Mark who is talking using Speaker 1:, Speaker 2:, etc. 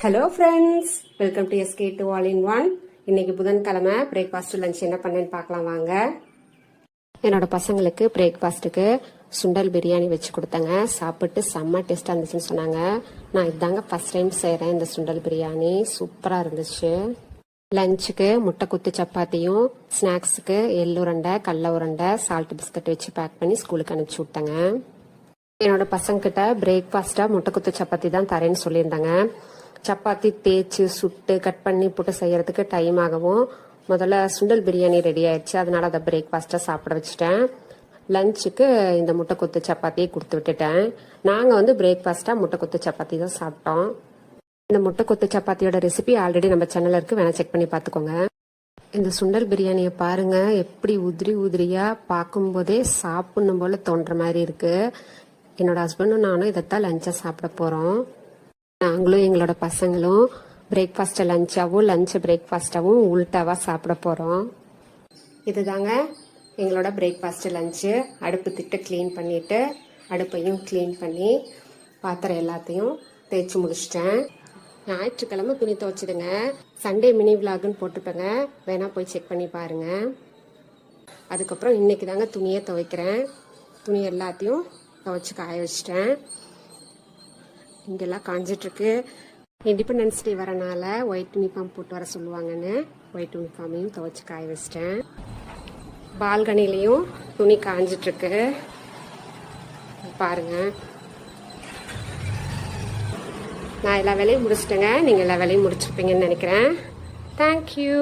Speaker 1: Hello friends, welcome to SK to all in one. இன்னைக்கு புதன்கிழமை breakfast lunch என்ன பண்ணேன்னு பார்க்கலாம் வாங்க. என்னோட பசங்களுக்கு பிரேக்ஃபாஸ்ட்டுக்கு சுண்டல் பிரியாணி வச்சு கொடுத்தேங்க. சாப்பிட்டு செம்ம டேஸ்டாக இருந்துச்சுன்னு சொன்னாங்க. நான் இதாங்க ஃபர்ஸ்ட் டைம் செய்கிறேன். இந்த சுண்டல் பிரியாணி சூப்பராக இருந்துச்சு. லஞ்சுக்கு முட்டை குத்து சப்பாத்தியும், ஸ்நாக்ஸுக்கு எள்ளு உருண்டை, கடல உருண்டை, சால்ட் பிஸ்கட் வச்சு பேக் பண்ணி ஸ்கூலுக்கு அனுப்பிச்சி விட்டேங்க. என்னோட பசங்கிட்ட பிரேக்ஃபாஸ்ட்டாக முட்டை குத்து சப்பாத்தி தான் தரேன்னு சொல்லியிருந்தாங்க. சப்பாத்தி தேய்ச்சி சுட்டு கட் பண்ணி போட்டு செய்யறதுக்கு டைம் ஆகவும் முதல்ல சுண்டல் பிரியாணி ரெடி ஆயிடுச்சு. அதனால அதை பிரேக்ஃபாஸ்ட்டாக சாப்பிட வச்சுட்டேன். லஞ்சுக்கு இந்த முட்டை கொத்து சப்பாத்தியை கொடுத்து விட்டுட்டேன். நாங்கள் பிரேக்ஃபாஸ்ட்டாக முட்டை கொத்து சப்பாத்தி தான் சாப்பிட்டோம். இந்த முட்டை கொத்து சப்பாத்தியோட ரெசிபி ஆல்ரெடி நம்ம சேனல்ல இருக்கு, வேணா செக் பண்ணி பார்த்துக்கோங்க. இந்த சுண்டல் பிரியாணியை பாருங்க, எப்படி உதிரி உதிரியா பார்க்கும்போதே சாப்பிடணும் போல தோன்ற மாதிரி இருக்கு. என்னோட ஹஸ்பண்டும் நானும் இதைத்தான் லஞ்சா சாப்பிட போறோம். நாங்களும் எங்களோட பசங்களும் பிரேக்ஃபாஸ்ட்டை லஞ்சாவும், லஞ்சை பிரேக்ஃபாஸ்டாவும் உல்ட்டாவா சாப்பிட போறோம். இதுதாங்க எங்களோட பிரேக்ஃபாஸ்ட் லஞ்சு. அடுப்பு திட்டு கிளீன் பண்ணிட்டு அடுப்பையும் கிளீன் பண்ணி பாத்திரம் எல்லாத்தையும் தேய்ச்சி முடிச்சிட்டேன். ஞாயிற்றுக்கிழமை துணி துவைச்சிடுங்க. சண்டே மினி விலாகுன்னு போட்டுப்பேங்க, வேணா போய் செக் பண்ணி பாருங்க. அதுக்கப்புறம் இன்னைக்கு தாங்க துணியை துவைக்கிறேன். துணி எல்லாத்தையும் துவைச்சி காய வச்சிட்டேன். இங்கெல்லாம் காஞ்சிட்டு இருக்கு. இண்டிபெண்டன்ஸ் டே வரனால ஒயிட் யூனிஃபார்ம் போட்டு வர சொல்லுவாங்கன்னு ஒயிட் யூனிஃபார்மையும் துவைச்சி காய வச்சிட்டேன். பால்கனிலையும் துணி காஞ்சிட்டு இருக்கு பாருங்க. நான் எல்லா வேலையும் முடிச்சிட்டேங்க. நீங்க எல்லா வேலையும் முடிச்சிருப்பீங்கன்னு நினைக்கிறேன். தேங்க்யூ.